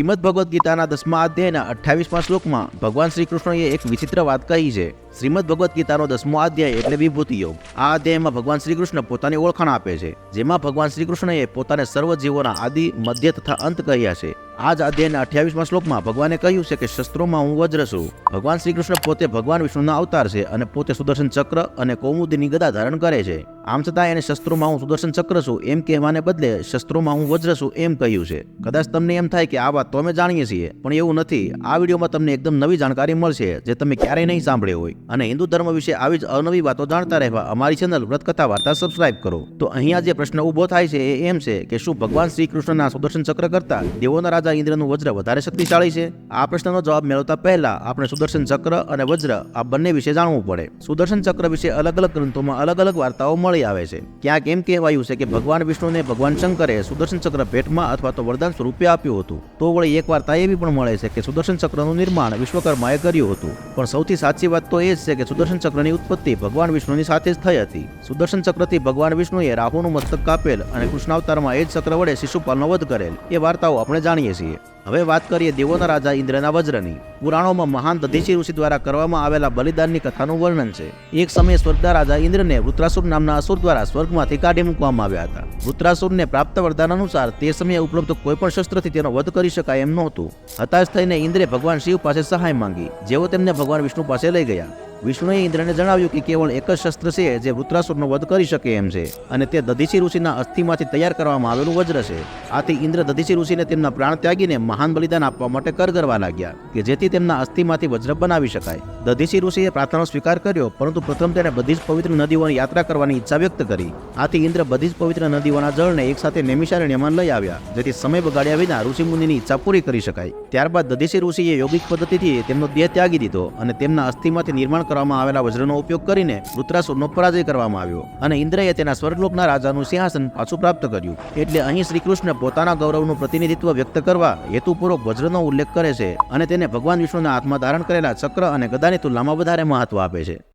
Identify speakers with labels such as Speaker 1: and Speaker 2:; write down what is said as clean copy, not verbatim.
Speaker 1: શ્રીમદ ભગવદ્ ગીતાના 10મા અધ્યાયના 28મા શ્લોકમાં ભગવાન શ્રી કૃષ્ણએ એક વિચિત્ર વાત કહી છે. શ્રીમદ ભગવદ્ ગીતાનો 10મો અધ્યાય એટલે વિભૂતિ યોગ. આ અધ્યાયમાં ભગવાન શ્રી કૃષ્ણ પોતાની ઓળખાણ આપે છે, જેમાં ભગવાન શ્રી કૃષ્ણએ પોતાને સર્વ જીવોના આદિ, મધ્ય તથા અંત કહ્યા છે. આ જ અધ્યાયના 28મા શ્લોકમાં ભગવાને કહ્યું છે કે શસ્ત્રોમાં હું વજ્ર છું. ભગવાન શ્રી કૃષ્ણ પોતે ભગવાન વિષ્ણુના અવતાર છે અને પોતે સુદર્શન ચક્ર અને કૌમુદીની ગદા ધારણ કરે છે. આમ છતાં એને શસ્ત્રોમાં હું સુદર્શન ચક્ર છું એમ કહેવાને બદલે શસ્ત્રોમાં હું વજ્ર છું એમ કહ્યું છે. કદાચ તમને એમ થાય કે આ વાત તો અમે જાણીએ છીએ, પણ એવું નથી. આ વિડીયોમાં તમને એકદમ નવી જાણકારી મળશે જે તમે ક્યારેય નહીં સાંભળ્યો હોય. અને હિન્દુ ધર્મ વિશે આવી જ અવનવી વાતો જાણતા રહેવા અમારી ચેનલ વ્રતકથા વાર્તા સબસ્ક્રાઇબ કરો. તો અહીંયા જે પ્રશ્ન ઊભો થાય છે એ એમ છે કે શું ભગવાન શ્રી કૃષ્ણના સુદર્શન ચક્ર કરતા દેવોના રાજા ઇન્દ્રનું વજ્ર વધારે શક્તિશાળી છે? આ પ્રશ્નનો જવાબ મેળવતા પહેલા આપણે સુદર્શન ચક્ર અને વજ્ર આ બંને વિશે જાણવું પડે. સુદર્શન ચક્ર વિશે અલગ અલગ ગ્રંથોમાં અલગ અલગ વાર્તાઓ મળી આવે છે. ક્યાંક એમ કહેવાયું છે કે ભગવાન વિષ્ણુને ભગવાન શંકરે સુદર્શન ચક્ર ભેટમાં અથવા તો વરદાન સ્વરૂપે આપ્યું હતું. તો વળી એક વાર્તા એવી પણ મળે છે કે સુદર્શન ચક્રનું નિર્માણ વિશ્વકર્માએ કર્યું હતું. પણ સૌથી સાચી વાત તો એ જ છે કે સુદર્શન ચક્રની ઉત્પત્તિ ભગવાન વિષ્ણુની સાથે જ થઈ હતી. સુદર્શન ચક્રથી ભગવાન વિષ્ણુએ રાહુનું મસ્તક કાપેલ અને કૃષ્ણાવતારમાં એ જ ચક્ર વડે શિશુપાલનો વધ કરેલ એ વાર્તાઓ આપણે જાણીએ છીએ. હવે વાત કરીએ દેવોના રાજા ઇન્દ્રના વજ્રની. પુરાણોમાં મહાન દધીચી ઋષિ દ્વારા કરવામાં આવેલા બલિદાનની કથાનું વર્ણન છે. એક સમયે સ્વર્ગના રાજા ઇન્દ્રને વૃત્રાસુર નામના અસુર દ્વારા સ્વર્ગમાંથી કાઢી મૂકવામાં આવ્યા હતા. વૃત્રાસુરને પ્રાપ્ત વરદાન અનુસાર તે સમયે ઉપલબ્ધ કોઈપણ શસ્ત્રથી તેનો વધ કરી શકાય એમ નહોતું. હતાશ થઈને ઇન્દ્રે ભગવાન શિવ પાસે સહાય માંગી, જેઓ તેમને ભગવાન વિષ્ણુ પાસે લઈ ગયા. વિષ્ણુએ ઇન્દ્રને જણાવ્યું કે કેવળ એક જ શસ્ત્ર છે જે વૃત્રાસુરનો વધ કરી શકે એમ છે, અને તે દધીચી ઋષિના અસ્થિમાંથી તૈયાર કરવામાં આવેલું વજ્ર છે. આથી ઇન્દ્ર દધીચી ઋષિને તેમના પ્રાણ ત્યાગીને મહાન બલિદાન આપવા માટે કરગરવા લાગ્યા કે જેથી તેમના અસ્થિમાંથી વજ્ર બનાવી શકાય. દધીચી ઋષિએ પ્રાર્થનાનો સ્વીકાર કર્યો, પરંતુ પ્રથમ તેણે બધી જ પવિત્ર નદીઓની યાત્રા કરવાની ઈચ્છા વ્યક્ત કરી. આથી ઇન્દ્ર બધી જ પવિત્ર નદીઓના જળને એકસાથે નૈમિષારણ્યમાં લઈ આવ્યા, જેથી સમય બગાડ્યા વિના ઋષિમુનિની ઈચ્છા પૂરી કરી શકાય. ત્યારબાદ દધીચી ઋષિએ યોગિક પદ્ધતિથી તેમનો દેહ ત્યાગી દીધો અને તેમના અસ્થિમાંથી નિર્માણ કરવામાં આવેલા વજ્રનો ઉપયોગ કરીને વૃત્રાસુરનો પરાજય કરવામાં આવ્યો અને ઇન્દ્રએ તેના સ્વર્ગલોકના રાજાનું સિંહાસન પાછું પ્રાપ્ત કર્યું. એટલે અહીં શ્રી કૃષ્ણ પોતાના ગૌરવનું પ્રતિનિધિત્વ વ્યક્ત કરવા હેતુપૂર્વક વજ્રનો ઉલ્લેખ કરે છે અને તેને ભગવાન વિષ્ણુના હાથમાં ધારણ કરેલા ચક્ર અને ગદાની તુલનામાં વધારે મહત્વ આપે છે.